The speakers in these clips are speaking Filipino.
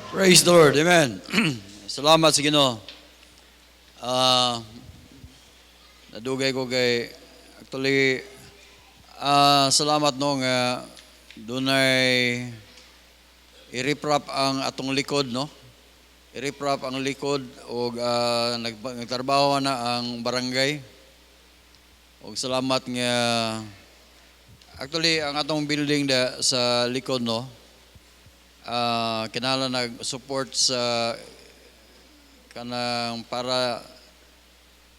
Praise the Lord. Amen. Salamat sa Ginoo. Ah, nadugay ko kay actually salamat no nga dunay i-reprap ang atong likod no. I-reprap ang likod og nagtrabaho na ang barangay. Og salamat nga actually ang atong building sa likod no. Kinahanglan nag-support sa kanang para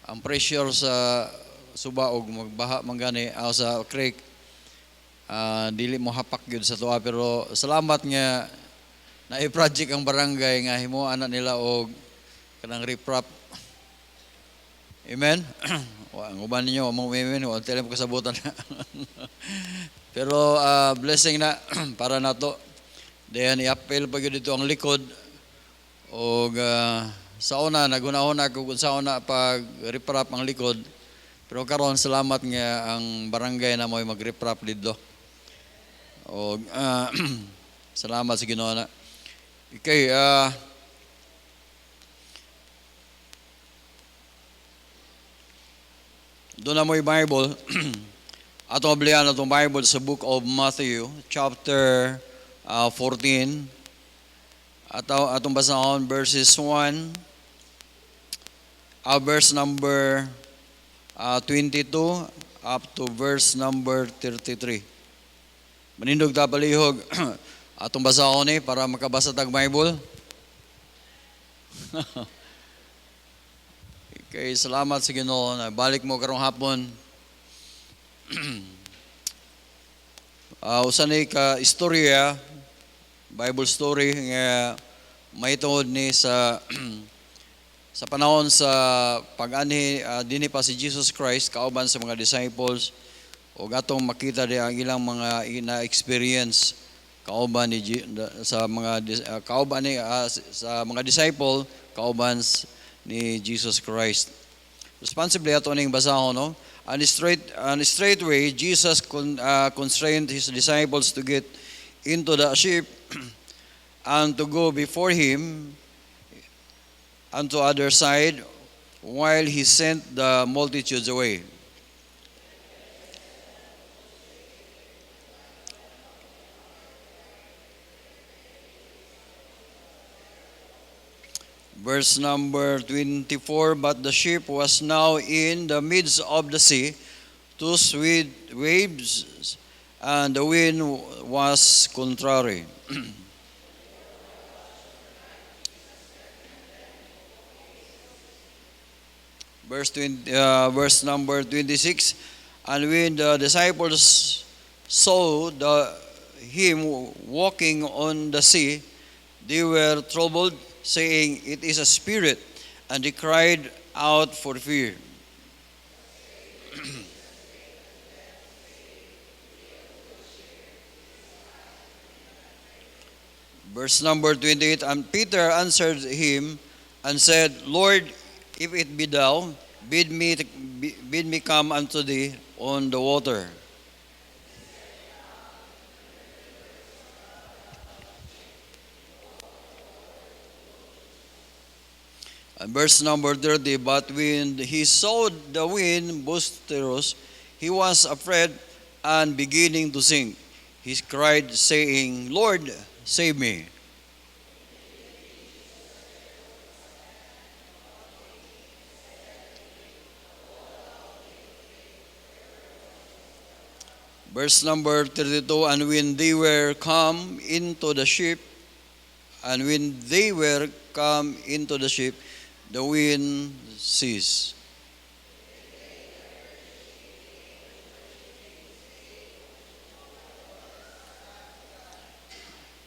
ang pressure sa suba og magbaha man gani sa creek dili mo hapak gyud sa tuwa, pero salamat nga na-project ang barangay nga himuan na nila og kanang riprap. Amen. Ang uban ninyo mo amen o tele mo kasabutan. Pero blessing na para nato. Dayan i-appeal pa gyud dito ang likod og sa una naguna-una ko kung sa una pag riprap ang likod, pero karon salamat nga ang barangay na mo'y mag-riprap dito. Og salamat sa Ginoo na. Okay, doon na mo'y Bible. Atong ablihan atong Bible sa book of Matthew chapter 14. Atong basahon verses 1 verse number 22 up to verse number 33. Manindog ta palihog atong basahon ni para makabasa tag Bible. Okay, salamat sa Ginoo na balik mo karong hapon. Usa ni ka istorya, Bible story nga mahitungod ni sa sa panahon sa pag-anhi dinhi pa si Jesus Christ kauban sa mga disciples, o atong makita di ang ilang mga na-experience kauban ni sa mga kauban ni sa mga disciple kauban ni Jesus Christ. Responsibly ato ning basahon no. And straight way Jesus constrained his disciples to get into the ship and to go before him unto other side while he sent the multitudes away. Verse number 24, but the ship was now in the midst of the sea, tossed with waves, and the wind was contrary. Verse number 26, and when the disciples saw him walking on the sea, they were troubled, saying, "It is a spirit," and they cried out for fear. Verse number 28, and Peter answered him and said, "Lord, if it be thou, bid me come unto thee on the water." And verse number 30, but when he saw the wind boisterous, he was afraid and beginning to sink. He cried, saying, "Lord, save me." Verse number 32, and when they were come into the ship, the wind ceased.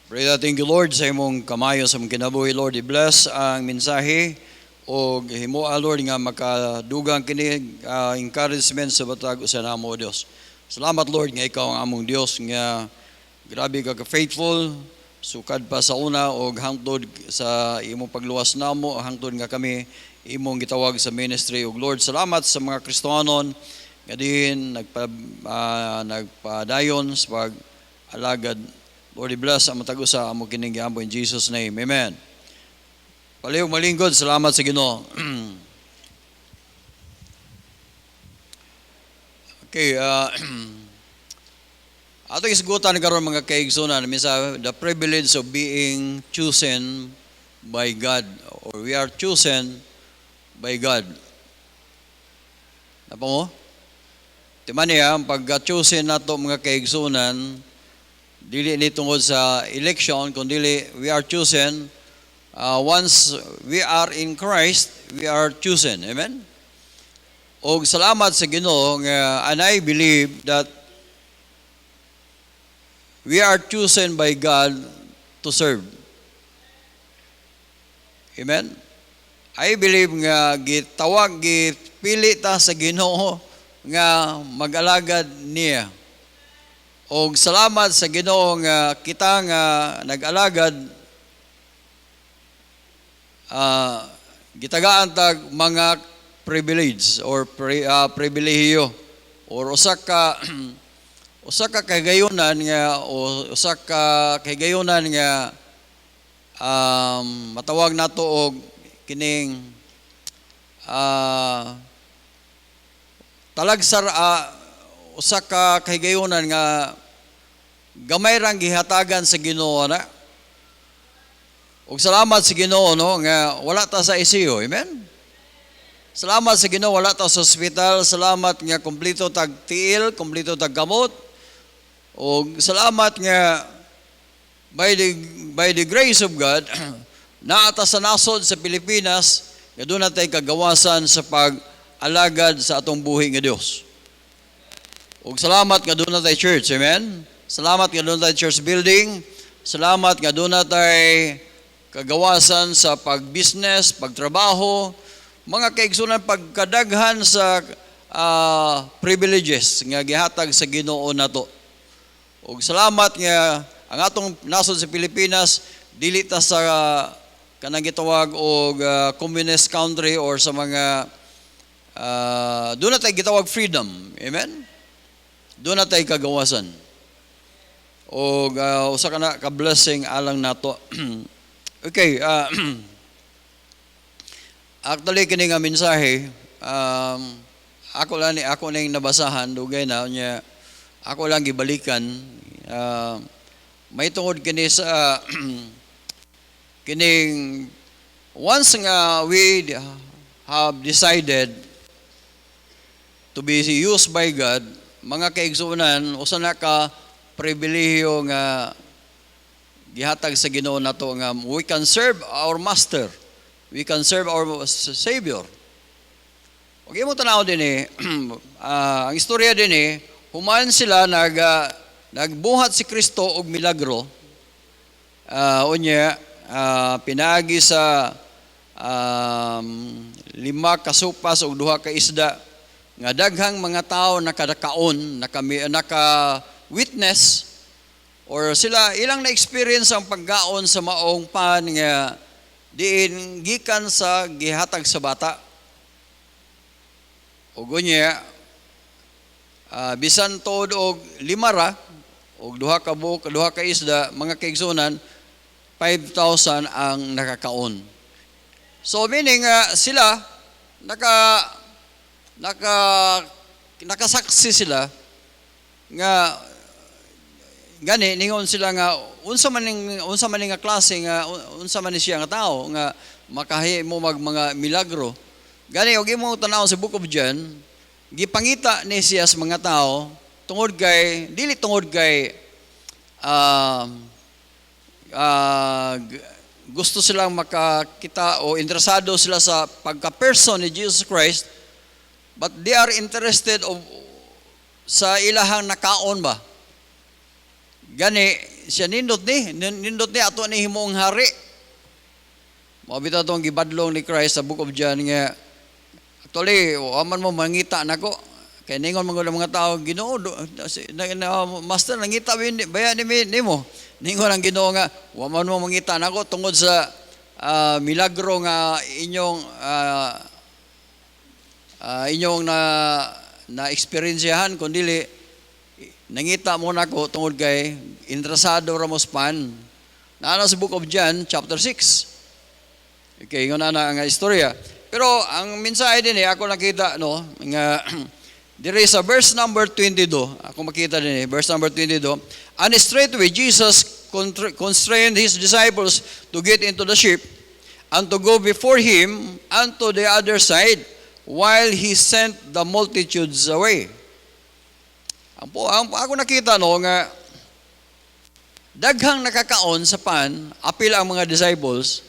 Pray that, thank you Lord sa imong kamayo sa mong kinabuhi Lord. I-bless ang mensahe o himoa Lord nga makadugang kini encouragement sa batag sa namo Dios. Salamat Lord nga ikaw ang among Dios nga grabe ka faithful, sukad pa sa una og hangtod sa imong pagluwas namo, hangtod nga kami imong gitawag sa ministry. Og Lord, salamat sa mga Kristohanon nga diin nagpadayon sa pag-alagad Lord, bless ang matag usa amo kining giampo in Jesus name. Amen. Palihog malingkod, salamat sa Ginoo. Okay, ato isgutan karon mga kaigsunan, misa the privilege of being chosen by God, or we are chosen by God. Napa mo? Timan niya, ang pagka-chosen nato mga kaigsunan, dili ni tungod sa election, kundi we are chosen. Once we are in Christ, we are chosen. Amen? Og salamat sa Ginoo nga, and I believe that we are chosen by God to serve. Amen? I believe nga gitawag, gipili ta sa Ginoo nga mag-alagad niya. Og salamat sa Ginoo nga kita nga nag-alagad, gitagaan tag mga privilege or pribilehiyo or usa ka kagayunan nga o usa ka kagayunan nga matawag nato og kining talagsar usa ka kagayunan nga gamay rang gihatagan sa Ginoo na. Og salamat sa Ginoo no nga wala ta sa ICU. Amen. Salamat sa Ginoo wala ta sa ospital, salamat nga kompleto tag tiil, kompleto tag gamot. Og salamat nga by the grace of God naata sa nasod sa Pilipinas nga doon natay kagawasan sa pag-alagad sa atong buhi nga Dios. Og salamat nga doon natay church, amen. Salamat nga doon natay church building. Salamat nga doon natay kagawasan sa pag-business, pagtrabaho, mga kaigsunan pagkadaghan sa privileges nga gihatag sa Ginoo nato. Og salamat nga ang atong nasod sa Pilipinas dili ta sa kanang gitawag og communist country or sa mga doon na tayo gitawag freedom. Amen? Doon na tayo kagawasan. Og usa ka na ka-blessing alang nato. Okay, actually kini nga mensahe ako lang nabasahan dugay na nya ako lang gibalikan may tungod kini sa kining once nga we have decided to be used by God, mga kaigsunan usa na ka pribilehiyo nga gihatag sa Ginoo nato nga we can serve our master. We can serve our Savior. Okay mo tanaw din ang istorya din human sila nagbuhat si Kristo og milagro. Unya pinagi sa 5 kasupas og 2 ka isda nga daghang mga tao nakadakaon, naka-witness or sila ilang na-experience ang paggaon sa maong pan nga diin gikan sa gihatag sa bata. Ug unya bisan tod og 5 ra og 2 ka buok, 2 ka isda, mga kaigsunan 5,000 ang nakakaon. So meaning sila nakasaksi sila nga gani ningon sila nga unsa man nga klase nga unsa man ni siya nga tao nga makahi mo mga milagro. Gani og imo tan-aw sa Book of John, gipangita ni siya sa mga tao tungod kay dili tungod kay gusto silang makakita o interesado sila sa pagka-person ni Jesus Christ, but they are interested sa ilahang nakaon ba. Gani siya nindot ni ato ni himong hari. Mabita tong gibadlong ni Christ sa Book of John nga actually aman mo mangita nako kay ningon mga tao Ginoo master nangita baya nimo ningon ang Ginoo nga wa man mo mangita nako tungod sa milagro nga inyong na experiencehan kundi nangita mo na ko tungod kay interesado ramos pan. Naana sa Book of John, chapter 6. Okay, yun na ang istorya. Pero ang mensahe din ako nakita, no, nga, there is a verse number 22. Ako makita din verse number 22. And straightway Jesus constrained his disciples to get into the ship and to go before him unto the other side while he sent the multitudes away. Ako nakita no nga daghang nakakaon sa pan, apil ang mga disciples,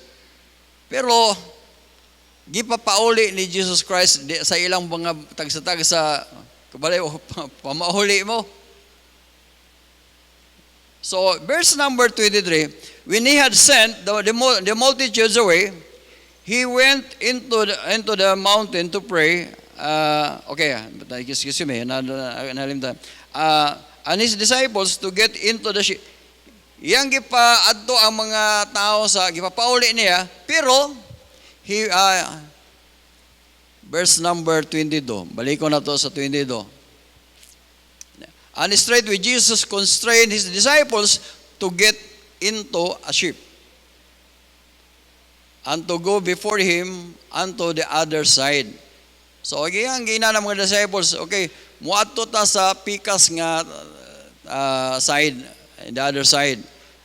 pero gipapauli ni Jesus Christ sa ilang mga tagsa-tagsa kabali o pamauli mo. So, verse number 23, when he had sent the multitudes away, he went into the mountain to pray. Excuse me, nalimtan. And his disciples to get into the ship. Iyang gipaadto ang mga tao sa gipapauli niya, pero verse number 22. Balik ko na to sa 22. And straightway Jesus constrained his disciples to get into a ship and to go before him unto the other side. So, ang gina ng mga disciples, okay, muadto ta sa pikas nga side, the other side.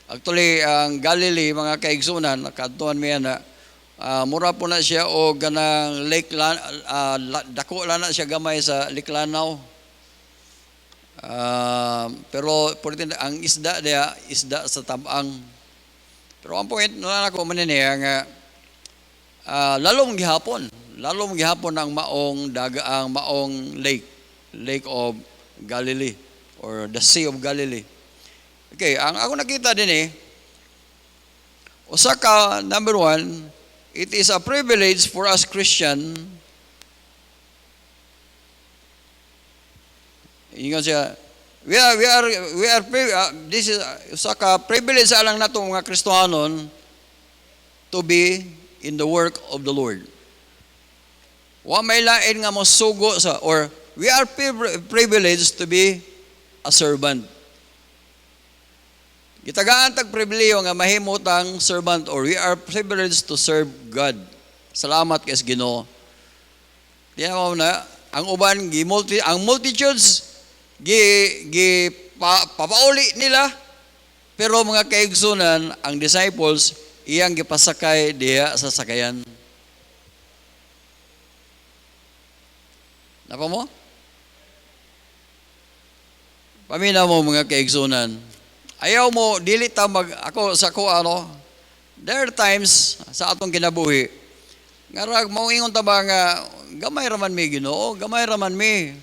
Actually, ang Galilee, mga kaigsunan, nakadtuan miya na, mura po na siya o ganang lake, dako lang na siya gamay sa Lake Lanao. Pero ang isda dia, isda sa tabang. Pero ang point na ako maniniya nga, lalong gihapon ang maong lake of Galilee or the Sea of Galilee. Okay, ang ako nakita din usa ka number 1, it is a privilege for us Christian. Ingon siya, this is usa ka privilege alang nato mga Kristohanon to be in the work of the Lord. Wa may lain nga mosugo sa, or we are privileged to be a servant. Gitagaan tag pribileyo nga mahimutang servant, or we are privileged to serve God. Salamat kay Ginoo. Diyan mo na ang uban ang multitudes papauli nila, pero mga kaigsunan ang disciples iyang gipasakay diha sa sakayan. Napa mo? Paminaw mo mga kaigsunan. Ayaw mo, dili ta there are times sa atong kinabuhi, nga mauingon ta ba nga, gamay raman mi Ginoo, gamay raman mi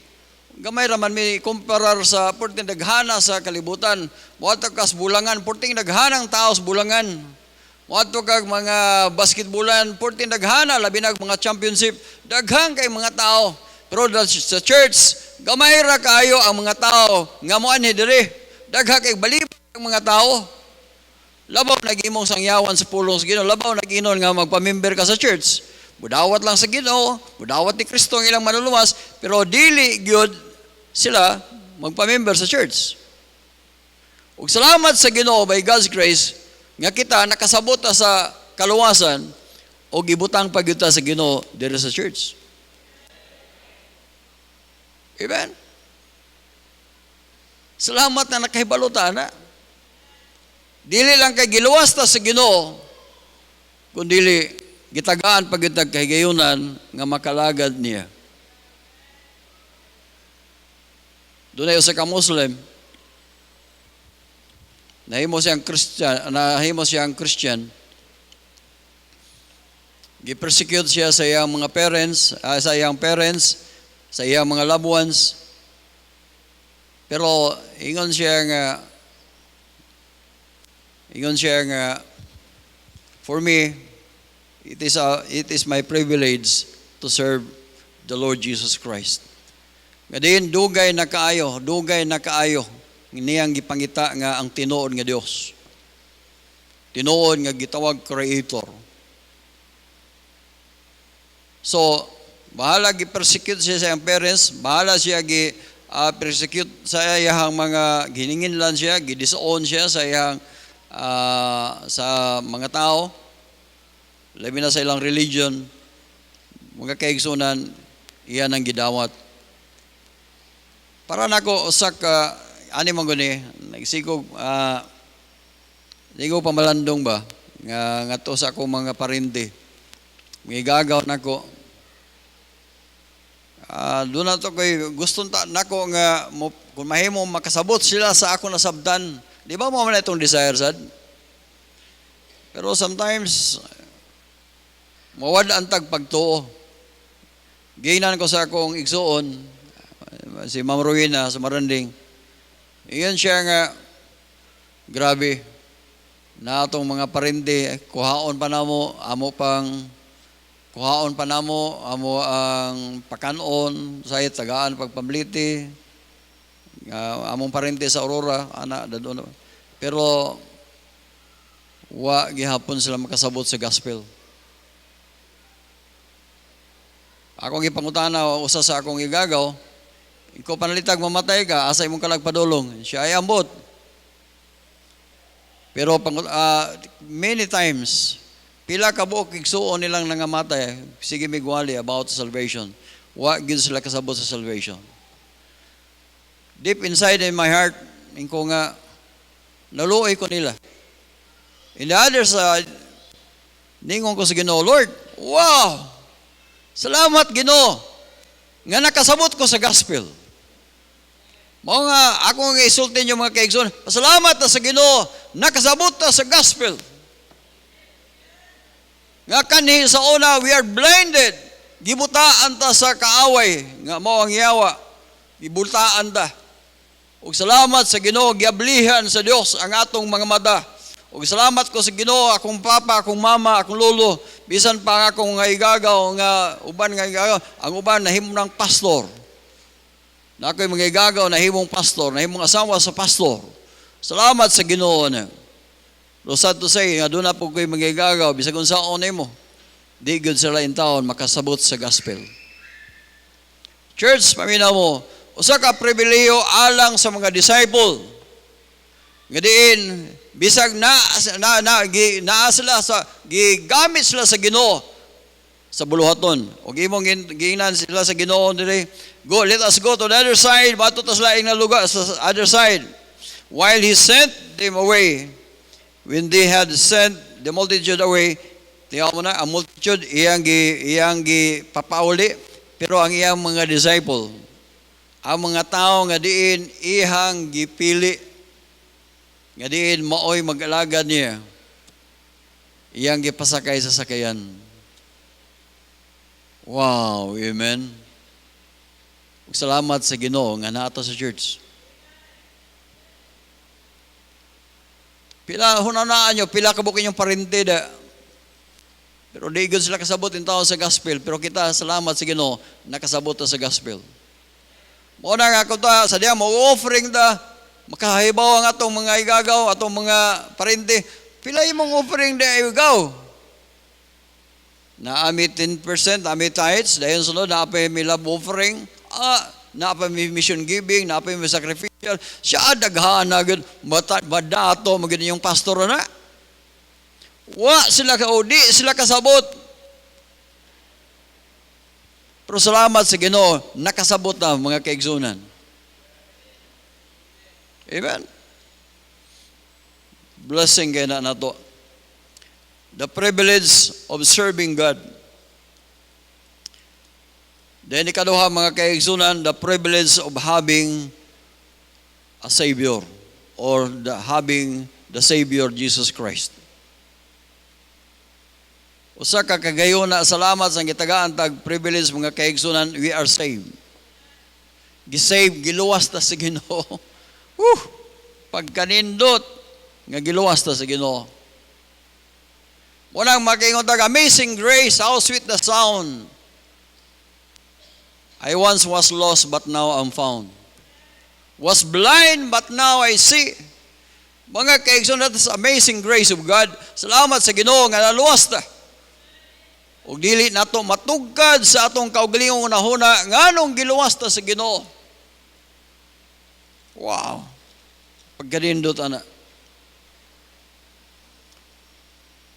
kumparar sa porting daghana sa kalibutan. Muadto kas bulangan, porting daghanang taos bulangan. Muadto kag mga basketballan, porting daghana, labi na mga championship, daghang kay mga tao. Pero sa church, gamay ra kayo ang mga tao nga moanhi diri. Dagha kay balibag ang mga tao. Labaw nag-imong sangyawan sa pulong sa Ginoo, labaw nag-inon nga magpamember ka sa church. Budawat lang sa Ginoo, budawat ni Kristo ang ilang manluluwas, pero dili gyud sila magpamember sa church. Ug salamat sa Ginoo by God's grace nga kita nakasabot sa kaluwasan o gibutang pagyuta sa Ginoo diri sa church. Amen. Salamat na nakahibaluta na. Dili lang kay giluwas ta sa Ginoo, kundi gitagaan pagyutag kahigayunan nga makalagad niya. Dunay usa ka Muslim, nahimo siyang Christian. Gi-persecute siya sa iyang mga parents, sa iyang mga loved ones. Pero ingon siya nga, for me, it is my privilege to serve the Lord Jesus Christ. Ngadiin, dugay na kaayo niyang gipangita nga ang tinuod nga Dios. Tinuod nga gitawag Creator. So, bahala gi-persecute siya sa iyang parents, bahala siya persecute sa iyang mga gininginlan siya, gidisoon siya sa iyang sa mga tao, labi na sa ilang religion, mga kaigsunan, iyan ang gidawat. Para nako usak ani man guni nagsigog ligo pamalandong ba nga ngadto sa akong mga parente. Migagaw nako. Doon na to kay gusto nako nga kung mahimo makasabot sila sa ako nasabdan. Di ba mo man itong desire sad? Pero sometimes mawad ang tagpagtuo. Ginan ko sa akong igsuon si Ma'am Rowena sa Maranding. Iyan siya nga grabe na atong mga parente kuhaon pa namo amo ang pakanon sa tagaan pagpamliti among parente sa Aurora ana dadon. Pero wa gihapon sila makasabot sa gospel. Akong ipangutana usa sa akong igagaw, ikaw panalitag mamatay ka, asa imong kalagpadulong? Siya ay ambot. Pero many times, pila ka buok igsuon nilang nangamatay, sige migwali about salvation. Wa gyud sila kasabot sa salvation. Deep inside in my heart, ingko nga naluoy ko nila. In the other side, ningon ko sa Ginoo, Lord, wow! Salamat Ginoo nga nakasabot ko sa gospel. Mao nga ako nga isultin yung mga kaigsoon. Salamat ta sa Ginoo nakasabot ta sa gospel. Nga kanhi sa una we are blinded. Gibutaan ta sa kaaway nga mao ang yawa. Gibutaan ta. Ug salamat sa Ginoo giablihan sa Dios ang atong mga mata. Ug salamat ko sa Ginoo akong papa, akong mama, akong lolo, bisan pa akong nga igagaw nga uban nga igagaw, ang uban nahimo ng pastor. Na ako'y mga igagaw nahimong pastor, nahimong asawa sa pastor. Salamat sa Ginoo na. Pero sad to say, nga doon na po ko'y mga igagaw, bisag kung saan mo, di good sila in taon makasabot sa gospel. Church, paminaw mo, usa ka pribilehiyo alang sa mga disciple. Nga diin, bisag sila sa gigamit sila sa Ginoo sa buluhaton. Og imong giingnan sila sa Ginoo dire, go, let us go to the other side, bato ta sa laing na lugar sa other side. While he sent them away, when they had sent the multitude away, tiyaw mo na, ang multitude iyang papauli, pero ang iyang mga disciple, ang mga tao nga diin ihang gipili, nga diin maoy mag-alagad niya, iyang gipasakay sa sakayan. Wow, amen. Salamat sa Ginoo nga naato sa church. Pila hunanaan nyo, pila kabuk inyong parente da. Pero di gud sila kasabot in tao sa gospel, pero kita salamat sa Ginoo nakasabot ta sa gospel. Mo na nga ko ta sa diya mo offering ta, makahibaw ang atong mga igagaw, atong mga parente. Pila imong offering da igaw? Na ami 10%, ami tithes, dayon sunod na pa mi love offering, na pa mi mission giving, na pa mi sacrificial. Siya daghan na gud badato magid yung pastor na. Wa sila ka odi, sila kasabot. Pero salamat sa Ginoo, nakasabot na mga kaigsunan. Amen. Blessing kay na nato. The privilege of serving God. Then ikaduha mga kaigsunan, the privilege of having a Savior or having the Savior Jesus Christ. Usa ka kagayon na salamat sa gitagaan tag privilege mga kaigsunan, we are saved. Gisave, giluwas ta sa Ginoo. Pagkanindot nga giluwas ta sa Ginoo. Unang makaingon tag amazing grace, how sweet the sound. I once was lost but now I'm found. Was blind but now I see. Mga kaigsunan, that's amazing grace of God. Salamat sa Ginoo nga naluwas ta. Ug dili nato matugkad sa atong kaugalingong unahuna nganong giluwas ta sa Ginoo. Wow. Pagkanindot, ana.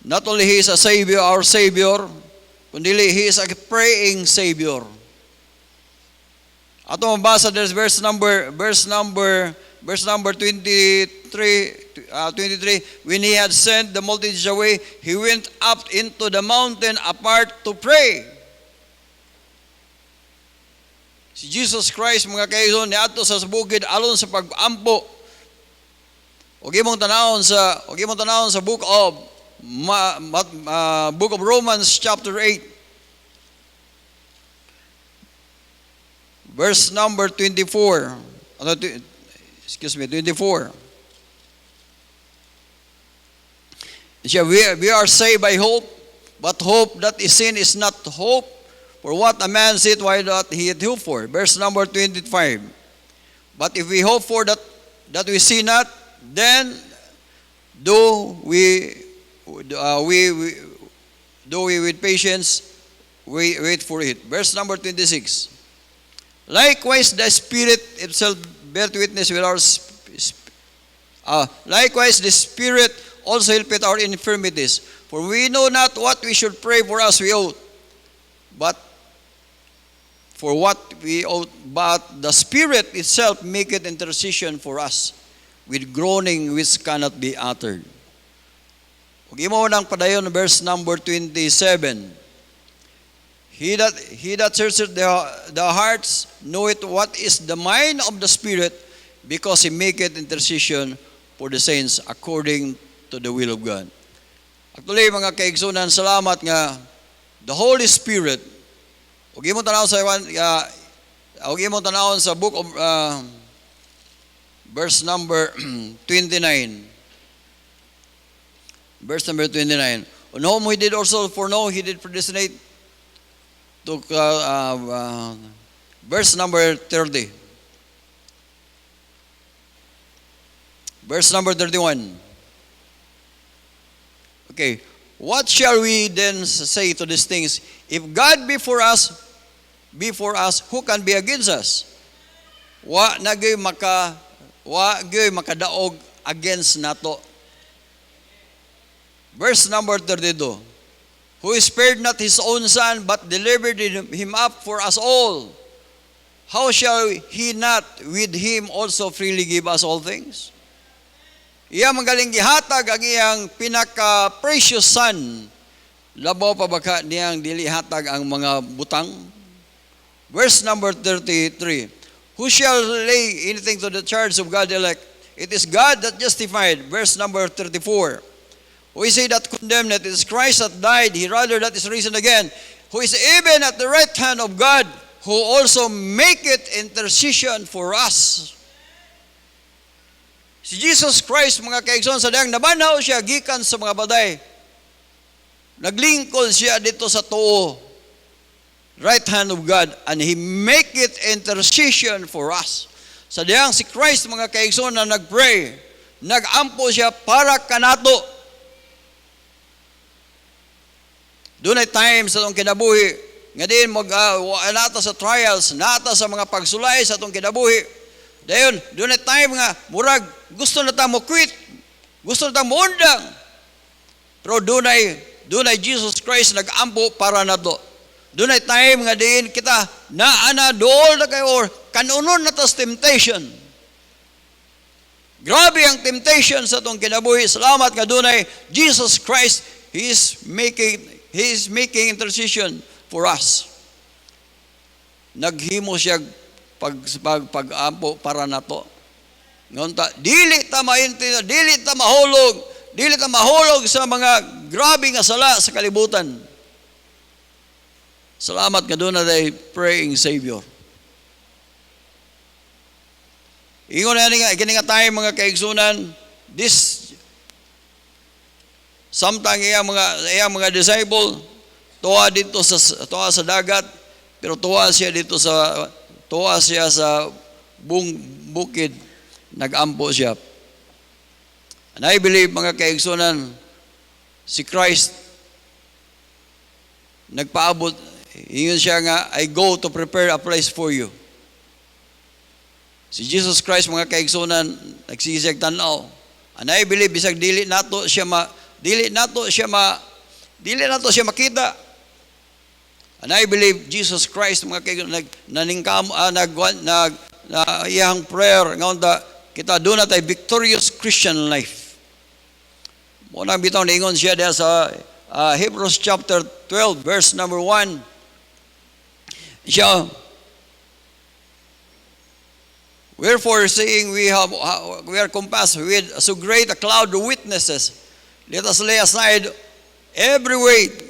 Not only He is a Savior, our Savior, kundi He is a praying Savior. Ato mabasa there's verse number 23, 23, when He had sent the multitudes away, He went up into the mountain apart to pray. Si Jesus Christ, mga kaibigan, niadto sa bukid alon sa pag-ampo. Og imong tanawon sa book of Romans chapter 8. Verse number 24. 24. We are saved by hope, but hope that is seen is not hope. For what a man saith, why not he hope for? Verse number 25. But if we hope for that we see not, then do we with patience wait for it. Verse number 26. Likewise, the Spirit itself bear witness with our likewise, the Spirit also helpeth our infirmities. For we know not what we should pray for as we ought, but for what we ought, but the Spirit itself maketh intercession for us with groaning which cannot be uttered. Ug imo nang padayon verse number 27. He that searcheth the hearts knoweth what is the mind of the Spirit, because He maketh intercession for the saints according to the will of God. Actually, mga kaigsunan, salamat nga the Holy Spirit. Ug imong tanawon sa book of verse number 29. Verse number 29. On whom He did also foreknow, He did predestinate to verse number 30. Verse number 31. Okay. What shall we then say to these things? If God be for us, who can be against us? Wa gyud makadaog against nato. Verse number 32. Who spared not His own Son, but delivered Him up for us all, how shall He not with Him also freely give us all things? Iya magaling gihatag ang iyang pinaka-precious Son, labaw pa baka niyang dili hatag ang mga butang? Verse number 33. Who shall lay anything to the charge of God's elect? It is God that justified. Verse number 34. We say that condemned, it is Christ that died, He rather that is risen again, who is even at the right hand of God, who also maketh intercession for us. Si Jesus Christ, mga kaigsoon, sa dayang nabanaw siya gikan sa mga baday. Naglingkod siya dito sa tuo, right hand of God, and He maketh intercession for us. Sa dayang si Christ, mga kaigsoon, na nagpray, nagampo siya para kanato. Doon ay times sa itong kinabuhi, nga din nata sa trials, nata sa mga pagsulay sa itong kinabuhi. Dayon, doon ay time nga, murag, gusto na tayo mo quit, gusto na tayo mo undang. Pero doon ay Jesus Christ nag-ampo para na to. Doon ay time nga din kita, naana dool na kayo, or kanunon na tas temptation. Grabe ang temptation sa itong kinabuhi. Salamat nga doon ay Jesus Christ, He is making intercession for us. Naghimo siya pag-ampo para na to. Ngunta, dili ta mahulog sa mga grabe nga sala sa kalibutan. Salamat nga doon na day praying Savior. Ingon na nga tayo mga kaigsunan, this samtang iyang mga disciple tuwa sa dagat, pero tuwa siya sa bukid, nag-ampo siya. And I believe, mga kaigsunan, si Christ nagpaabot, ingon siya nga, I go to prepare a place for you. Si Jesus Christ, mga kaigsunan, nagsisig tanaw. And I believe bisag dili nato siya makita. And I believe Jesus Christ, mga kaigsunan, iyang prayer nga kita doon natay victorious Christian life. Muna bitaw niingon siya diha sa Hebrews chapter 12 verse number 1. Siya, wherefore, seeing we are compassed with so great a cloud of witnesses, let us lay aside every weight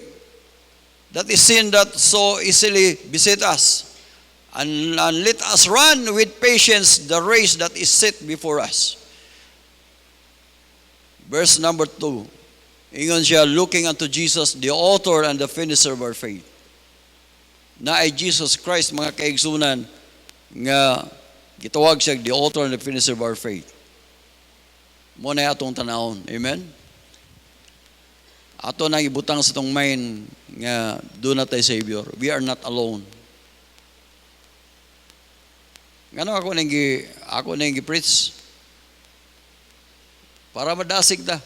that is sin that so easily beset us, and let us run with patience the race that is set before us. Verse number 2, ingon siya, looking unto Jesus, the author and the finisher of our faith. Na ay Jesus Christ, mga kaigsunan, nga gitawag siya the author and the finisher of our faith. Muna atong tanawon. Amen? Ato nang ibutang sa itong mind nga do not tayo Savior. We are not alone. Ngano ako nang gi-preach? Para madasig ta.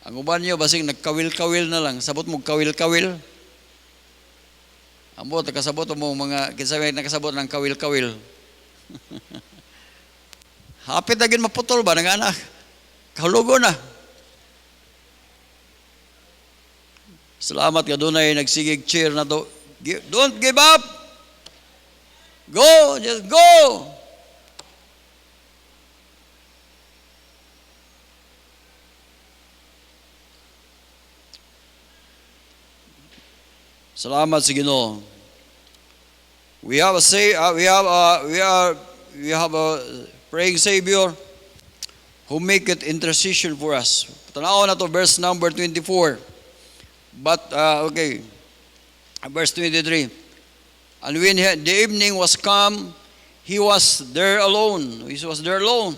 Ang uban niyo, basing nagkawil-kawil na lang. Sabot mo kawil-kawil. Ambot, nakasabot mo mga, kinsabay nakasabot ng kawil-kawil. Hapit na gin maputol ba, ng anak? Kalugo na. Salamat ka doon ay nagsigig cheer na to. Don't give up. Go, just go. Salamat sa Ginoo. We have a praying Savior who make it intercession for us. Tanaw na to verse number 24. But verse 23. And when the evening was come, he was there alone. He was there alone.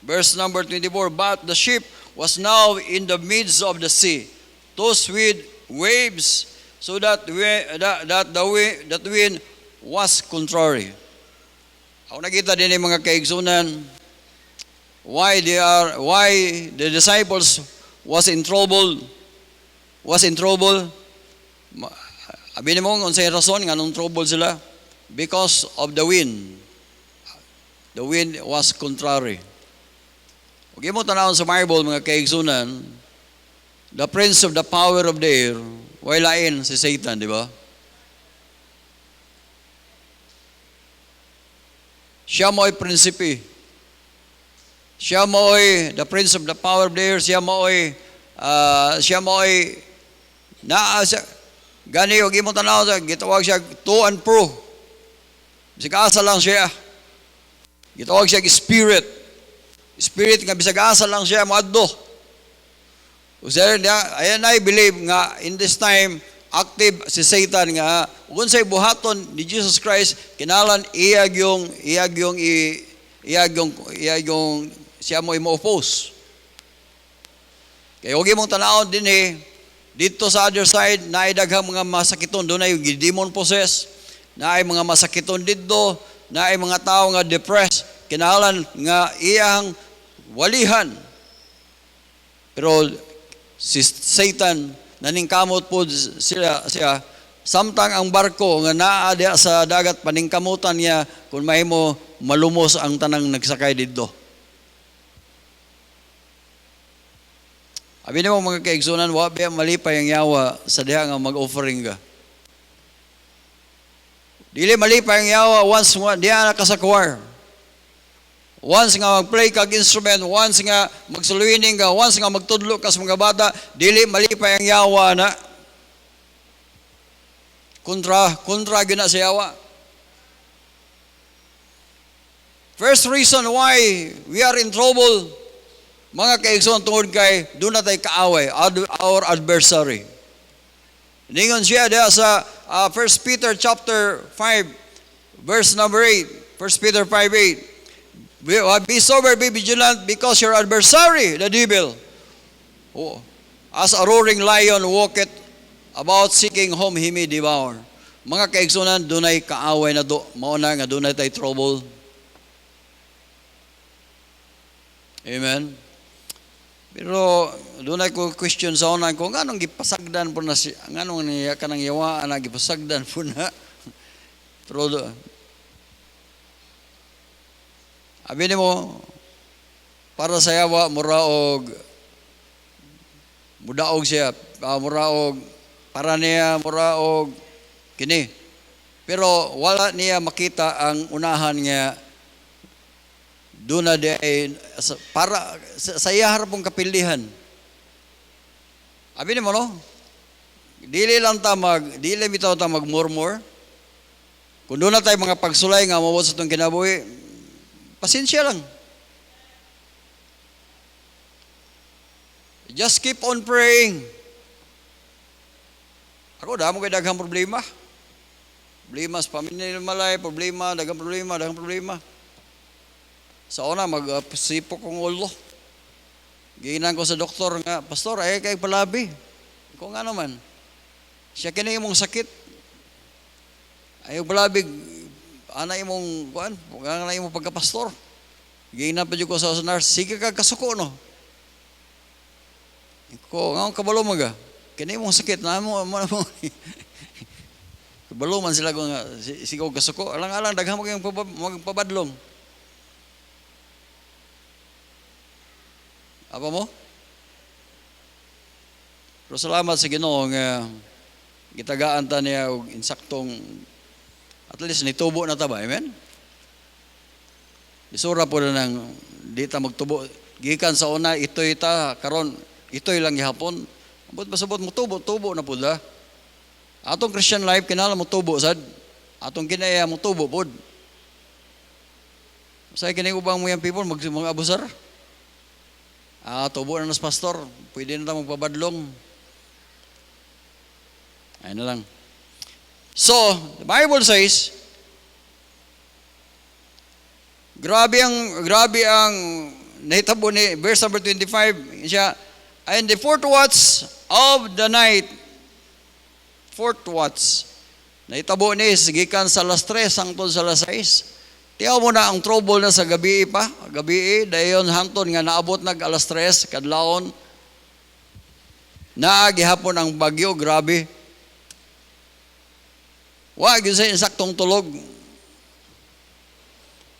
Verse number 24. But the ship was now in the midst of the sea, tossed with waves, so that the wind was contrary. Ako nakita din yung mga kaigsunan why the disciples was in trouble. Abi mo kung sa'yo rason nga nung trouble sila, because of the wind. The wind was contrary. Okay mo tanawon sa Bible, mga kaigsunan, the prince of the power of the air, wailain si Satan, di ba? Siya mo ay prinsipe. Siya mo ay the prince of the power of the air. Siya mo ay gani og imong tanaw sa gitawag siya to and fro. Bisag asa lang siya. Gitawag siya spirit. Spirit nga bisag asa lang siya moadto. Ayan I believe nga in this time active si Satan nga unsay buhaton ni Jesus Christ kinalan iyag yung siya mo i-oppose. Kaya huwag mong tanawon din dito sa other side na ay daghang mga masakiton doon ay demon possessed, na ay mga masakiton dito, na ay mga tao nga depressed, kinalan nga iyang walihan. Pero si Satan naningkamot po siya samtang ang barko nga naa diha sa dagat paningkamutan niya kung mahimo malumos ang tanang nagsakay didto. Abi nimo mga kaigsunan, wa ba malipay ang yawa sa diha nga mag-offering ka. Dili malipay ang yawa once diha nakasakwar. Once nga mag-play kag instrument, once nga magsuluining ka, once nga magtudlo ka sa mga bata, dili malipay ang yawa na. Kontra gyud na sa yawa. First reason why we are in trouble, mga kaigsoon, tungod kay doon na tayo kaaway, our adversary. Ningon siya diha sa 1 Peter chapter 5, verse number 8. 1 Peter 5:8. Be sober, be vigilant, because your adversary, the devil, as a roaring lion, walketh about seeking whom he may devour. Mga kaigsunan, dunay kaaway na mauna nga dunay tay trouble. Amen. Pero dunay ko question sa unan ko nganong gipasagdan po na si nganong niya kanang yawaan na gipasagdan po na. Pero abi nimo para sa yawa mura og mudaog siya, mura og para niya mura og kini. Pero wala niya makita ang unahan nga doon na para sa iya harapong kapilihan. Abi mo no? Dili bitaw ta magmurmur. Kung doon na tayo mga pagsulay nga mawot sa itong kinabuhi, pasensya lang. Just keep on praying. Ako, damo kayo daghang problema. Problema sa pamilya malay, daghang problema. Sa una, magsipok kong ulo. Giinan ko sa doktor nga, Pastor, ay kay palabi. Kung nga naman, siya kini imong sakit. Ayaw palabig, ana imong, ana imong pagkapastor. Giinan pa dyan ko sa nurse, sige ka kasuko, no? Ko, nga kabalo maga. Kini imong sakit, na mo. Kabalo man sila kung sigaw kasuko. Alang-alang, daghang magpabadlong. Apa mo? Pero salamat sa Ginoo nga gitagaan ta niya og insaktong at least nitubo na ta ba? Amen? Isura po na nang di ta magtubo. Gikan sa una, itoy ta, karon itoy lang gihapon. Ambot pasabot mo tubo na po da. Atong Christian life, kinala mo tubo sad. Atong kinaya mo tubo po. Masaya kinigubang mo yung people, mga abusar. Tubo na nas pastor, pwede na tayo magpabadlong. Ayun na lang. So, the Bible says, grabe ang nahitabo ni verse number 25, siya, and the fourth watch of the night, nahitabo ni, gikan sa alas 3, hangtod sa alas 6. Tiyaw mo na ang trouble na sa gabi pa. Gabi, dayon hangtod nga naabot nag alas 3, kadlawon. Naagihapon ang bagyo, grabe. Wag yun sa insaktong tulog.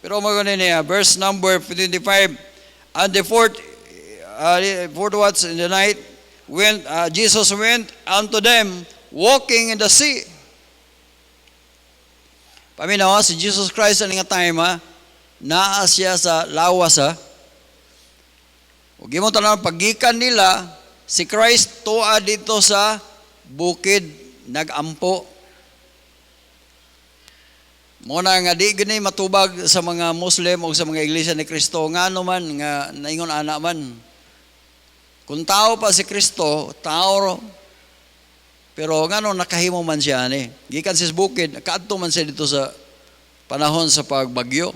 Pero maganin niya, verse number 25, and the fourth watch in the night, when Jesus went unto them, walking in the sea. Paminawa, si Jesus Christ ang nga time, naa siya sa lawas, Huwag mo tanong, paggikan nila, si Christ tuwa dito sa bukid, nag-ampo. Muna nga di gani matubag sa mga Muslim o sa mga iglesia ni Kristo, nga naman, nga naingon anak man. Kung tao pa si Kristo, tao pero nga nung nakahimo man siya ni. Gikan sis bukid, nakaadto man siya dito sa panahon sa pagbagyo.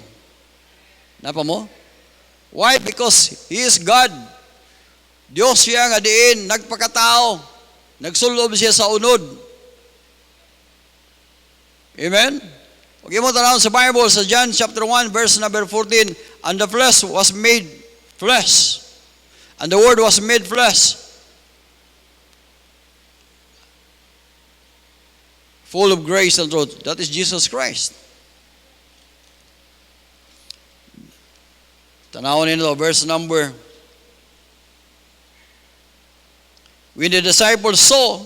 Napa mo? Why? Because He is God. Diyos siya nga diin, nagpakatao. Nagsulob siya sa unod. Amen? Okay mo tanawin sa Bible, sa John chapter 1, verse number 14, and the flesh was made flesh. And the Word was made flesh. Full of grace and truth. That is Jesus Christ. Tanawin nito, verse number. When the disciples saw,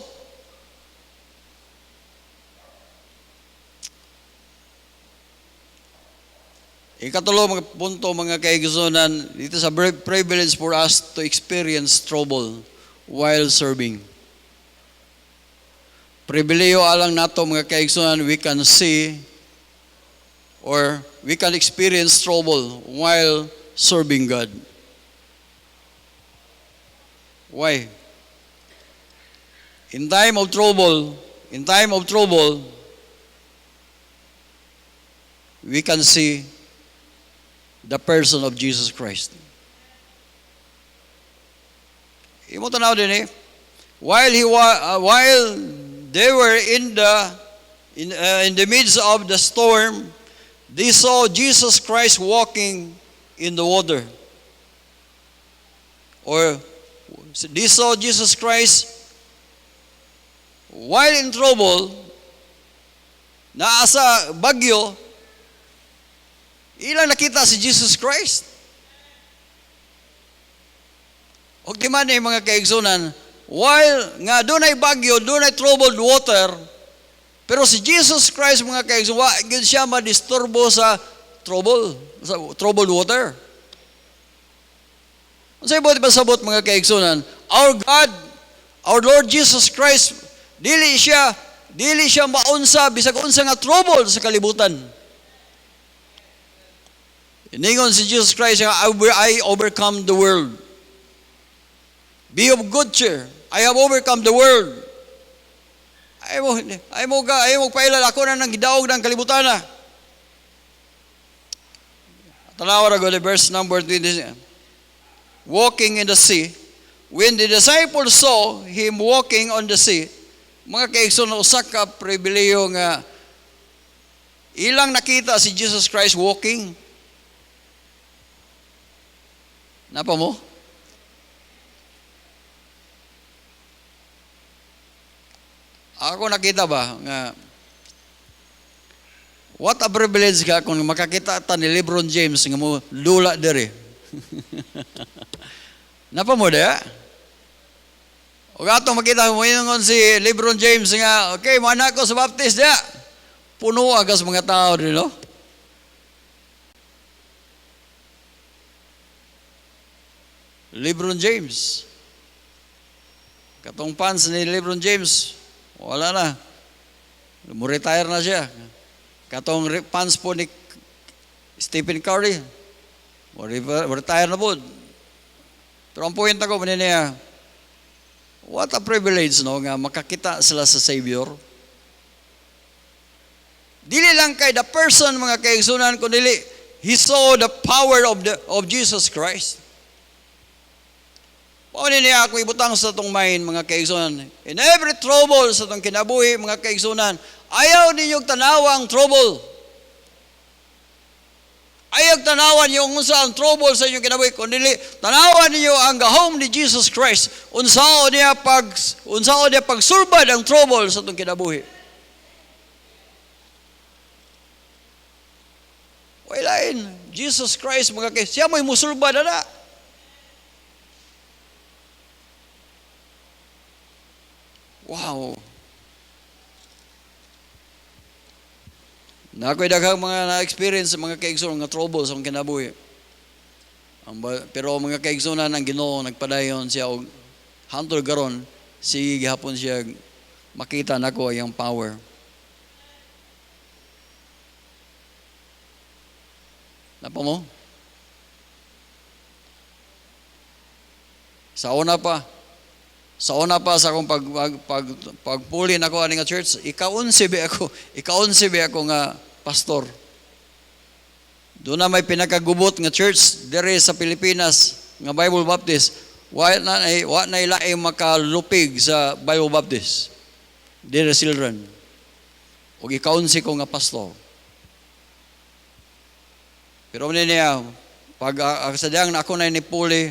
ikatulo mga punto mga kaigsunan, dito sa privilege for us to experience trouble while serving. Pribileyo alang nato mga kaigsunan, we can see or we can experience trouble while serving God. Why? In time of trouble, we can see the person of Jesus Christ. Imo tanaw din while they were in the midst of the storm, they saw Jesus Christ walking in the water. Or they saw Jesus Christ while in trouble, naasa bagyo, ilang nakita si Jesus Christ. O di man mga kaigsunan, while nga doon ay bagyo, doon ay troubled water, pero si Jesus Christ mga kaigsunan, wag siya madisturbo sa troubled water. Sa ibot pasabot mga kaigsunan, our God, our Lord Jesus Christ, dili siya maunsa bisag unsa nga trouble sa kalibutan. Iningon si Jesus Christ nga, I overcome the world. Be of good cheer. I have overcome the world. Ay mo pailal ako na nang gidaog ng kalibutan na. Tanawa ra go verse number 20. Walking in the sea. When the disciples saw him walking on the sea, mga kaigsoon, usa ka pribileyo nga ilang nakita si Jesus Christ walking. Napa mo? Ako nakita ba nga what a privilege ka kung makakita ta ni LeBron James nga mo lula dere. Napa mo da? O gato makita mo yun si LeBron James nga, okay, mana ko sa baptist da. Puno agas mga tao rin, no? LeBron James. Katong fans ni LeBron James, wala na. Retire na siya. Katong fans po ni Stephen Curry, retire na po. Pero ang point ako, niya, what a privilege, no, nga makakita sila sa Savior. Dili lang kay the person, mga kaigsunan, kundi he saw the power of Jesus Christ. Paano niya ako ibutang sa itong mind, mga kaigsunan? In every trouble sa itong kinabuhi, mga kaigsunan, ayaw ninyong tanawa ang trouble. Ayaw tanawan niyo unsa ang trouble sa inyong kinabuhi, kundi tanawan niyo ang gahom ni Jesus Christ. Unsao niya pagsulbad ang trouble sa itong kinabuhi. Walain, Jesus Christ, mga kaigsunan, siya mo'y musulbad na. Wow. Na ako'y daghang mga na-experience sa mga kaigsunan nga trouble sa akong kinabuhi. Pero mga kaigsunan ang Ginoo nagpadayon siya og hantod garon sige gihapon siya makita nako iyang power. Napa mo? Sa una pa sa akong pagpuli nako ani nga church, ika-11 ako nga pastor. Doon na may pinakagubot nga church dere sa Pilipinas nga Bible Baptist. Wa na ilaing makalupig sa Bible Baptist. Dere children. Og ika-11 ko nga pastor. Pero niya pag sadyang na ako na inipuli,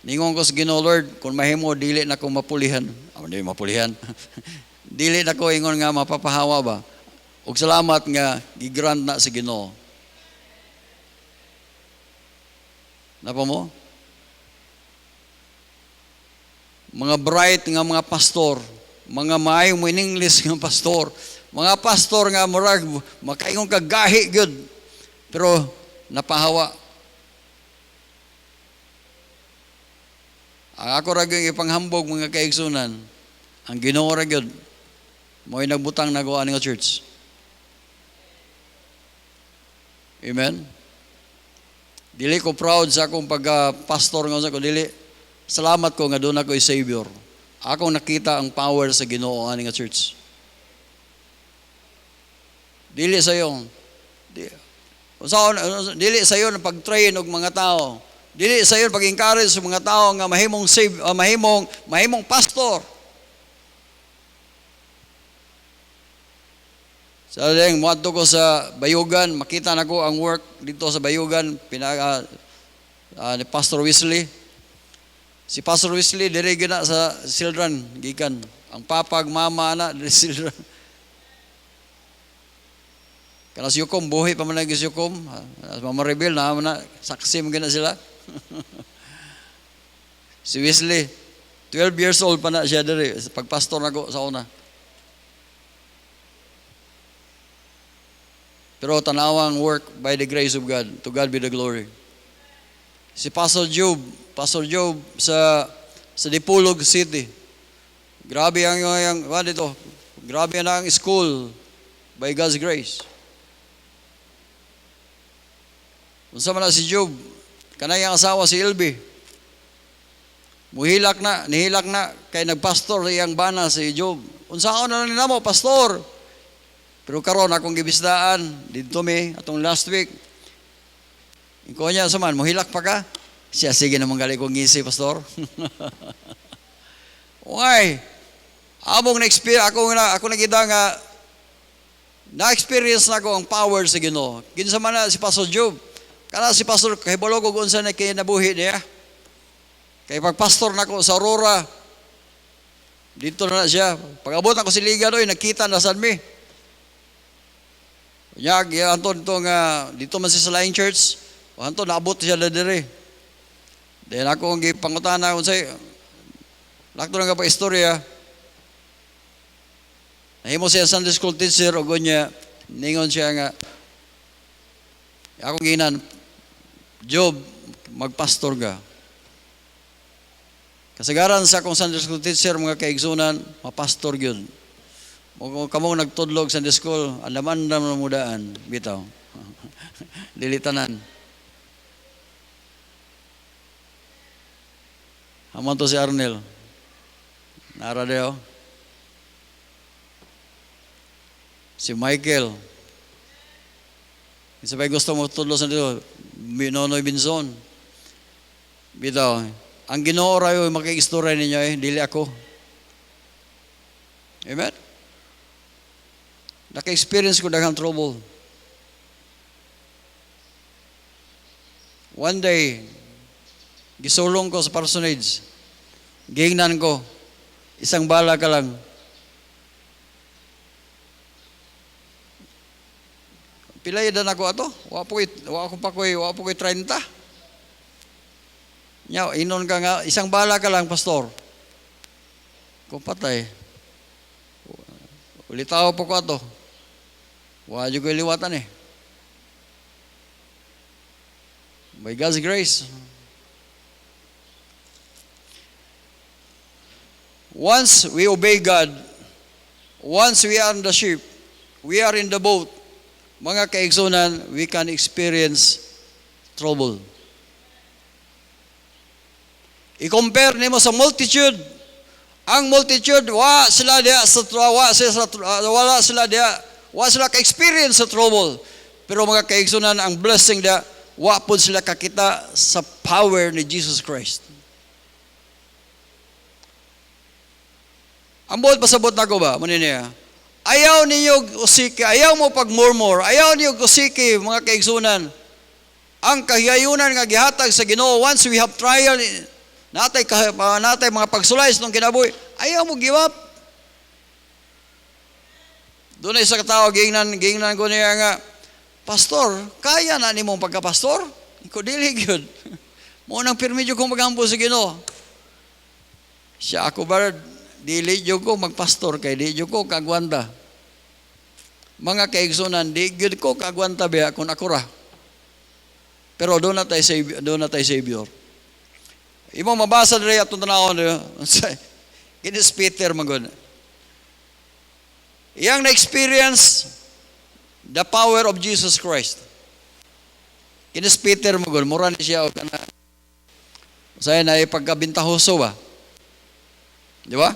ningon ko sa Ginoo, Lord, kung mahimo dili na ko mapulihan. Hindi mapulihan. Dili na ko ingon nga mapapahawa ba. Ug salamat nga gigrant na sa Ginoo. Napa mo? Mga bright nga mga pastor, mga maayong mo in English nga pastor, mga pastor nga murag makaingon ka gahi gyud. Pero napahawa. Ang ako ra gyud ipanghambog mga kaigsunan, ang Ginoo ra gyud mo'y nagbutang nagawa nga church. Amen. Dili ko proud sa akong pagka-pastor nga sa ko, dili salamat ko nga doon ako'y Savior. Akong nakita ang power sa Ginoo ani nga church. Dili sayo. Dili sayo na pag-train og mga tao. Dili sayo pag-encourage sa mga tao nga mahimong save, mahimong pastor. Sa ding moadto ko sa Bayugan, makita nako ang work dito sa Bayugan ni Pastor Wesley. Si Pastor Wesley dire gina sa children gikan. Ang papag mama ana dire children. Kana si Yukom buhi pa man si Yukom. Mamareveal na saksi man gina sila. Si Wesley 12 years old pa na siya dire pagpastor nako sa una. Pero tanawang work by the grace of God. To God be the glory. Si Pastor Job sa Dipolog City. Grabe ang dito. Grabe na ang school by God's grace. Unsa man na si Job, kanay ang asawa si Ilby. Nihilak na kay nagpastor iyang bana si Job. Unsaon na nila mo, pastor? Pero karon akong gibisdaan dito atong last week. Ikaw niya saman, mohilak pa ka? Siya, sige naman gali kong ngisi, pastor. Why? Among na-experience, ako nakita nga, na-experience na ko ang power sa Ginoo. Kinsa man na si Pastor Job. Kana si Pastor, kahibalo ko kung saan na kinabuhi niya. Kaya pag-pastor na ko sa Aurora, dito na siya. Pag-abot na ko si Liga doy, nakita na saan mi. Anton dito man si Salaing Church, Anton naabot siya na dire. Then ako ang gipangutana kung say, lakto na ka pa istorya. Nahimo siya Sunday school teacher o niya, ningon siya nga, akong ginan, Job, magpastor ka. Kasagaran sa akong Sunday school teacher, mga kaigsunan, mapastor yun. Kung kamong nagtudlog Sunday school, alaman na mudaan, bitaw. Dilitanan. Hamon to si Arnel. Nara deo. Si Michael. Isa pa gusto mo tudlo sa dito. Nonoy Binzon. Bitaw. Ang Ginoo rayo makikistorya ninyo dili ako. Amen? Naka-experience ko daghang trouble. One day, gisulong ko sa parsonage. Gingnan ko, isang bala ka lang. Pilay dan ako ato. Wa po ko'y 30. Nya, inon ka nga, isang bala ka lang, pastor. Kung patay. Ulitaw po ko ato. Wa jud ko liwatan eh. By God's grace. Once we obey God, once we are in the ship, we are in the boat, mga kaigsunan, we can experience trouble. I-compare nimo sa multitude. Ang multitude, wala sila ka-experience sa trouble. Pero mga kaigsunan, ang blessing dia, wa pud sila kakita sa power ni Jesus Christ. Ang buot pasabot na ko ba? Maniniya. Ayaw ninyo usiki, ayaw mo pagmurmur, ayaw ninyo usiki, mga kaigsunan. Ang kahigayunan nga gihatag sa Ginoo, once we have trial, natay mga pagsulay nung kinabuhi, ayaw mo give up. Doon ay sa katao, gingnan ko niya nga, pastor, kaya na ni mong pagka-pastor? Iko dili gyud. Mo nang permedyo kong magampo sa Ginoo. Siya ako ba dili gyud ko magpastor kay di gyud ko kagwanta. Mga kaigsunan, di gyud ko kagwanta biya kung ako ra. Pero doon na tayo Savior. Imo mabasa diri atong tanawon kinis Peter magod. Iyang na-experience the power of Jesus Christ. Kinis Peter magod, mura ni siya o kana. Saya na ipagkabintahoso ba? Di ba?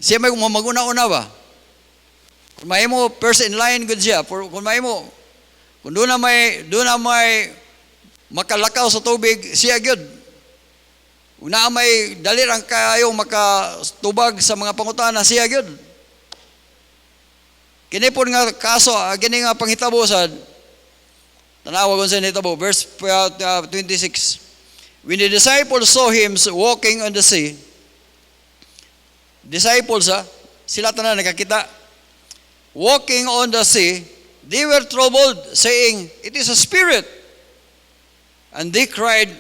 Siya may maguna-una ba? Kung may mo first in line good siya, kung may mo kung doon na may makalakaw sa tubig, siya gyud. Una may dalirang kayo makatubag sa mga pangutana, siya gyud. Kini po nga kaso, kini nga panghitabo sad, tanawa kung sa nitabo, verse 26. When the disciples saw him walking on the sea, disciples sila tanan nakakita, walking on the sea, they were troubled, saying, "It is a spirit." And they cried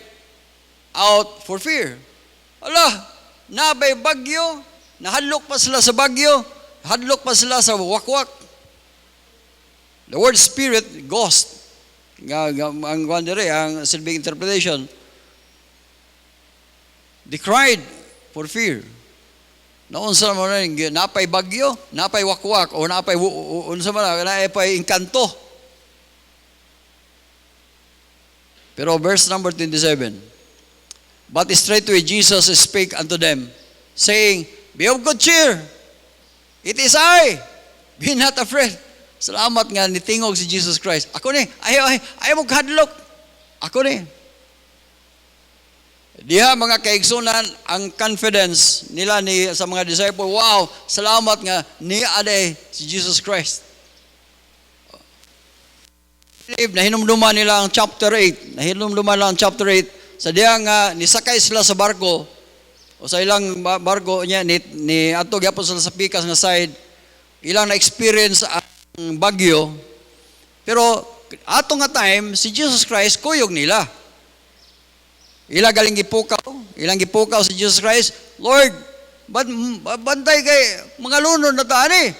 out for fear. Ala, nabay bagyo, nahadlok pa sila sa bagyo, hadlok pa sila sa wakwak. The word spirit, ghost. Ang wandere, ang silbing interpretation. They cried for fear. Naunsa mo na, napay bagyo, napay wakwak, o napay, unsa mo na, napay inkanto. Pero verse number 27. But straightway Jesus spake unto them, saying, "Be of good cheer. It is I. Be not afraid." Salamat nga nitingog si Jesus Christ. Ako ni, ayaw mo kahadlok. Ako ni. Diha mga kaigsunan, ang confidence nila sa mga disciple, wow, salamat nga ni aday si Jesus Christ. Nahinumduman nila ang chapter 8. Nahinumduman lang ang chapter 8. Sa diha nga, nisakay sila sa barko, o sa ilang barko niya, ni ato gyapon sila sa pikas nga side, ilang na-experience ang bagyo, pero ato nga time, si Jesus Christ, kuyog nila. Ilang gipukaw si Jesus Christ, "Lord, bantay kay mga lunod na tani."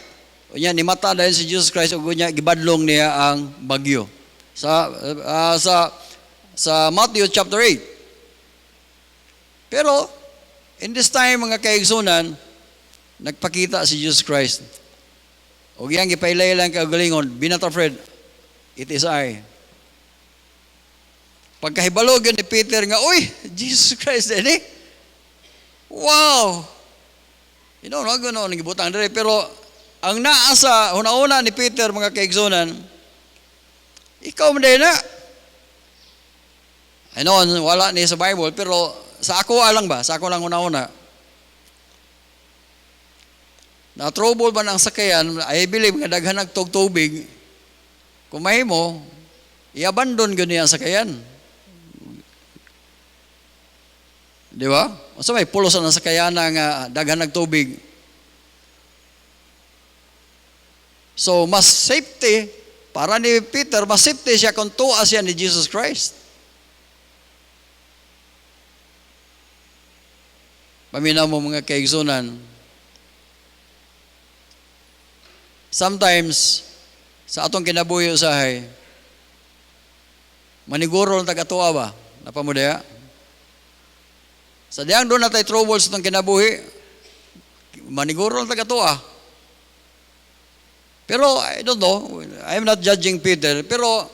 O niya, nimata dahil si Jesus Christ, o niya, gibadlong niya ang bagyo. Sa Matthew chapter 8. Pero, in this time, mga kaigsunan, nagpakita si Jesus Christ. O yang gipailay lang kagalingon, "Be not afraid, it is I." Pagkahibalog yun ni Peter nga, "Uy, Jesus Christ din eh." Wow! Ganoon ang gibutang dere. Pero ang naasa, una-una ni Peter, mga kaigsunan, ikaw man din na. I know, wala ni sa Bible, pero sa ako lang ba? Sa ako lang una-una. Na-trouble ba ng sakayan, I believe nga daghan nagtog-tubig, kung mahimo, i-abandon gani ang sakayan. Di ba? Masa may pulos ang sakayan nga daghan nagtubig. So, mas safety, para ni Peter, mas safety siya kung tuwa siya ni Jesus Christ. Paminaw mo mga kaigsunan, sometimes, sa atong kinabuhi usahay, maniguro ang taga-tuwa ba? Napamudaya? Sa diyang doon na tayo trouble sa itong kinabuhi, maniguro ang taga-tuwa. Pero, I don't know, I'm not judging Peter, pero,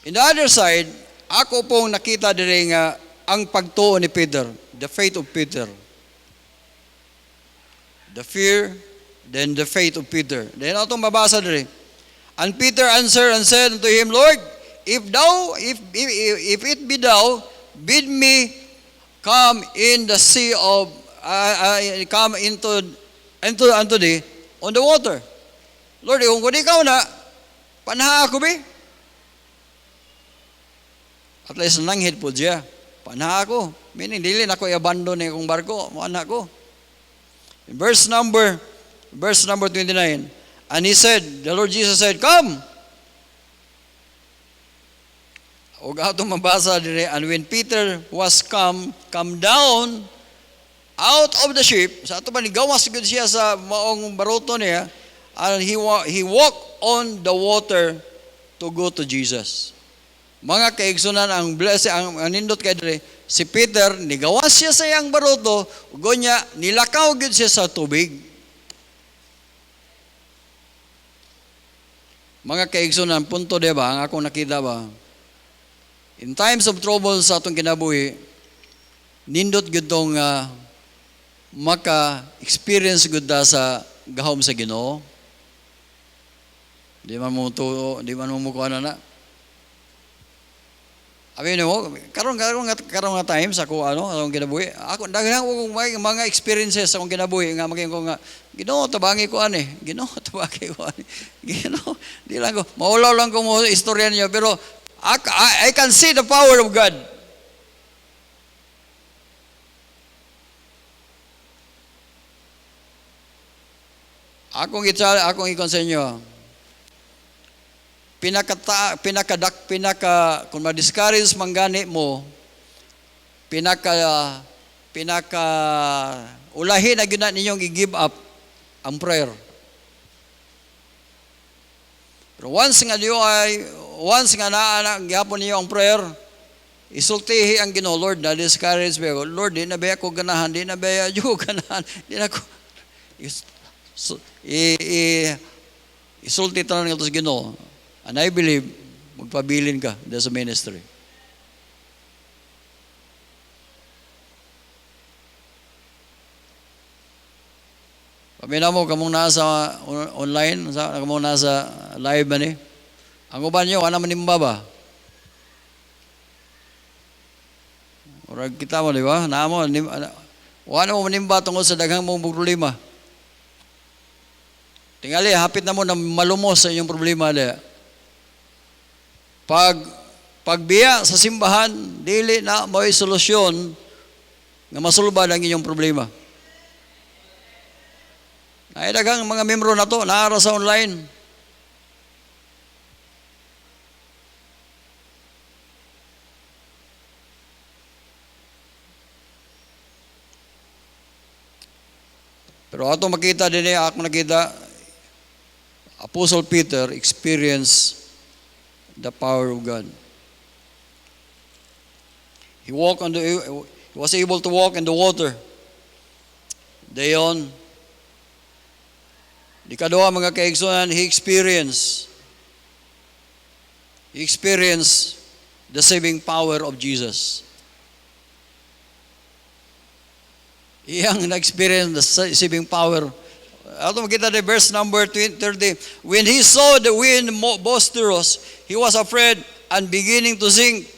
in the other side, ako pong nakita din nga ang pagtuo ni Peter, the faith of Peter. The fear, then the faith of Peter. Then atong mabasa diri. And Peter answered and said unto him, "Lord, if it be thou, bid me come in the sea of come into unto thee on the water." Lord, kung ikaw na, panaha ako be. At least nanghid po siya. Panaha ako. Meaning, dili na ko i-abandon na akong barko. Mana ko. In verse number 29, and he said, the Lord Jesus said, "Come." O gato mabasa dire, and when Peter was come down out of the ship, sa ato ba ni gawas gud siya sa maong baruto niya, and he walked on the water to go to Jesus. Mga kaigsunan, ang blessing, ang nindot kay dire, si Peter, nigawas siya sa iyang baruto, ugo niya, nilakaw gud siya sa tubig. Mga kaigsunan, punto diba, ang akong nakita ba? In times of trouble sa atong kinabuhi, nindot gud tong maka-experience gud da sa gahom sa Ginoo. Di man mo kuha na. Abi mo, karon nga times ako akong kinabuhi. Ako daghan ko mga experiences akong kinabuhi nga maging ko nga Ginoo tabangi ko ani. Ginoo tabangi ko ani. Ginoo di lang ko maulaw lang ko mo istorya niyo pero I can see the power of God. Akong ikon sa inyo. Kung ma-discourage manggani mo, ulahin na gyud ninyong i-give up ang prayer. Pero once nga naa gyapon niyo ang prayer, isultihi ang Ginoo, Lord, na discourage me. Lord, di na ba ako ganahan, di na ba ako ganahan, di na ako isulti tanan nga sa Ginoo. And I believe, magpabilin ka sa ministry. Pamina mo, kamong nasa online, kamong nasa live ba ni? Ang uban nyo, ka naman nimba ba? Orag kita mo, di ba? Wala mo manimba tungkol sa daghang mong problema. Tingali, hapit na mo na malumos sa inyong problema. Pagbiya sa simbahan, dili na may solusyon nga masulbad ang inyong problema. Ay daghang mga membro na to, naara sa online. Pero ato makita din ako nakita, Apostle Peter experienced the power of God. He was able to walk in the water. Dayon, di kaduha mga kaigsunan, he experienced the saving power of Jesus. Iyang na-experience the saving power. Ato makita the verse number 30. When he saw the wind boisterous, he was afraid and beginning to sink.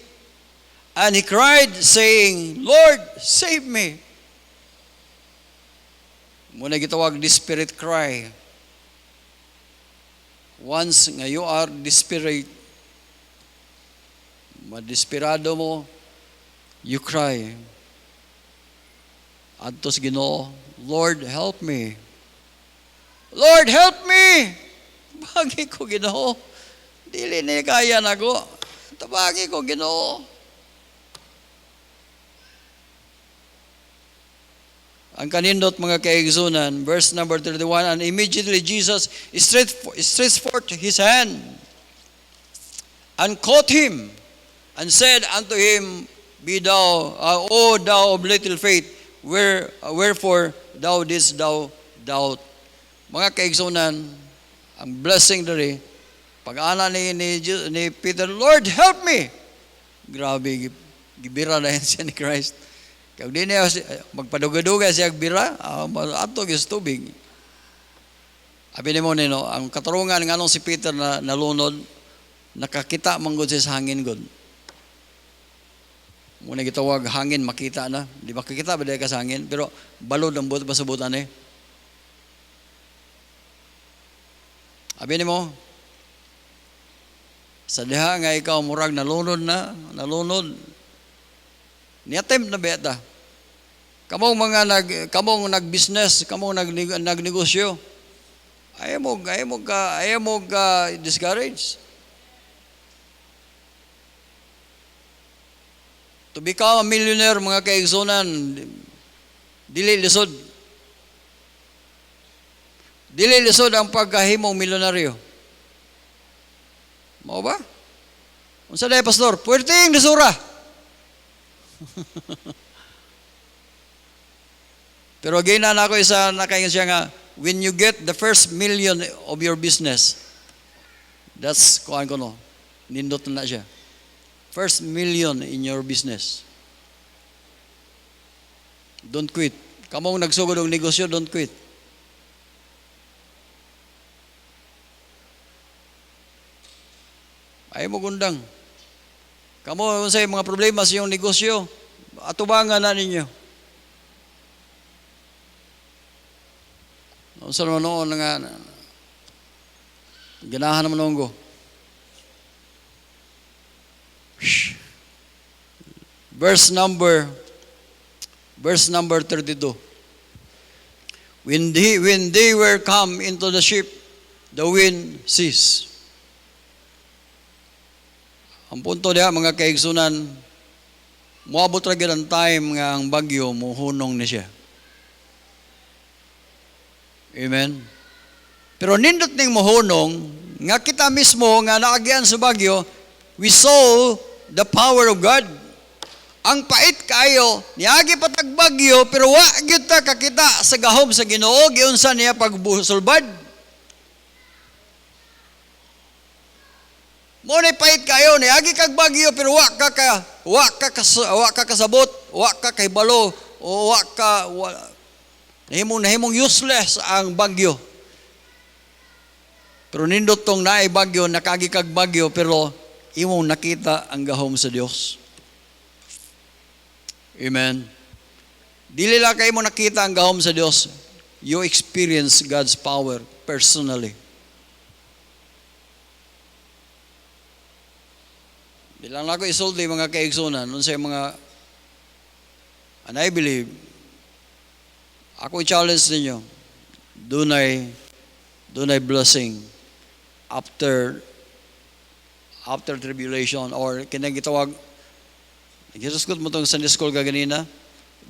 And he cried, saying, Lord, save me. Muna gitawag desperate cry. Once nga you are desperate, madesperado mo, you cry. Adtos Ginoo, Lord, help me. Lord, help me! Tabagi ko, Ginoo. Dili ni kaya na ko. Tabagi ko, Ginoo. Ang kanindot mga kaigsunan, verse number 31, and immediately Jesus stretched forth his hand and caught him and said unto him, Be thou, O thou of little faith, wherefore thou didst thou doubt. Mga kaigsunan, ang blessing dali, pag-ana ni Peter, Lord, help me! Grabe, gibira na yan siya ni Christ. Kaya di niya magpaduga-duga siya gbira, ato is tubig. Abi ni mo nino, ang katarungan nga nung si Peter na nalunod, nakakita manggod siya sa hangin god. Muna gitawag hangin, makita na. Di makikita ba dahil ka sa hangin? Pero balod ang buot, basubutan eh. Abi ni mo, sa diha nga ikaw murag nalunod, ni-attempt na beta. Kamong nag-business, kamong nagnegosyo, ayaw mo ka discourage. To become a millionaire, mga kaigsunan, dili lisod. Dili lisod ang pagkahimong milyonaryo. Mao ba? Unsa day pastor? Puwerteng lisura. Pero again na ako isa nakaingon siya nga, when you get the first million of your business, that's kuan ko no. Nindot na siya. First million in your business. Don't quit. Kamong nagsugod og negosyo, don't quit. Ay mo gundang. Kamo unsay mga problema sa iyong negosyo, atubangan na ninyo. Unsa naman noon nga ganahan naman nunggo. Verse number 32. When they were come into the ship, the wind ceased. Ang punto diha mga kaigsunan, moabot ra gyud ang time nga ang bagyo muhunong ni siya. Amen. Pero nindot ning mohonong nga kita mismo nga naagyan sa bagyo, we saw the power of God. Ang pait kayo, niagi patag bagyo, pero wa gyud ta kakita sa gahom sa Ginoo giunsa niya pagbusulbad. Mo ni pait kayo, niagi kag bagyo pero wa ka kasabot, wa ka kahibalo, o nahimong useless ang bagyo. Pero nindot tong naay bagyo, nakagi kag bagyo, pero imong nakita ang gahom sa Dios. Amen. Dili lang kayo mo nakita ang gahom sa Dios. You experience God's power personally. Di lang ako isulti mga kaigsunan, nun sa mga, and I believe, ako i-challenge ninyo, dunay blessing after tribulation, or kinagitawag, nagisuskot mo itong Sunday school kaganina,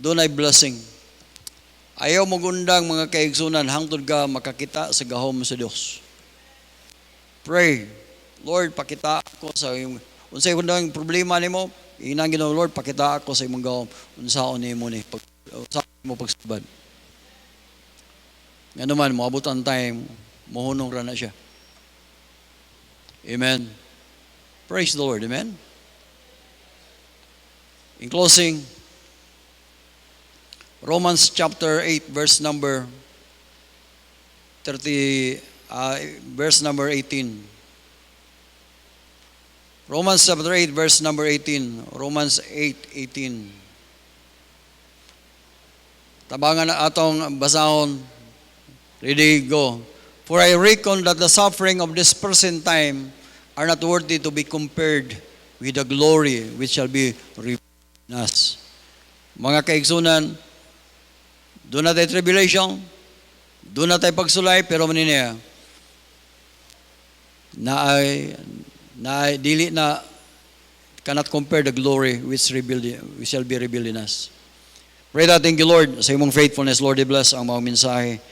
dunay blessing. Ayaw magundang mga kaigsunan, hangtod ka makakita sa gahom sa Diyos. Pray, Lord, pakita ako sa iyong, unsay kundang problema nimo, inang Ginoo, Lord, pakita ako sa imong gahom, unsaon nimo ni pagsubad. Nga naman, moabot ang time, mohunong ra na siya. Amen. Praise the Lord. Amen. In closing, Romans chapter 8, verse number 18. Romans chapter 8, verse number 18. Romans 8:18. Tabangan na atong basahon. Ready, go. For I reckon that the suffering of this present time are not worthy to be compared with the glory which shall be revealed in us. Mga kaigsunan, doon na tayo tribulation, doon na tayo pagsulay, pero maniniya, dili na cannot compare the glory which shall be revealed in us. Pray that, thank you Lord, sa imong faithfulness, Lord, i-bless ang mga mensahe.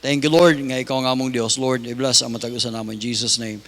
Thank you Lord, nga ikaw ang among Diyos. Lord, i-bless ang matag-usan namin in Jesus' name.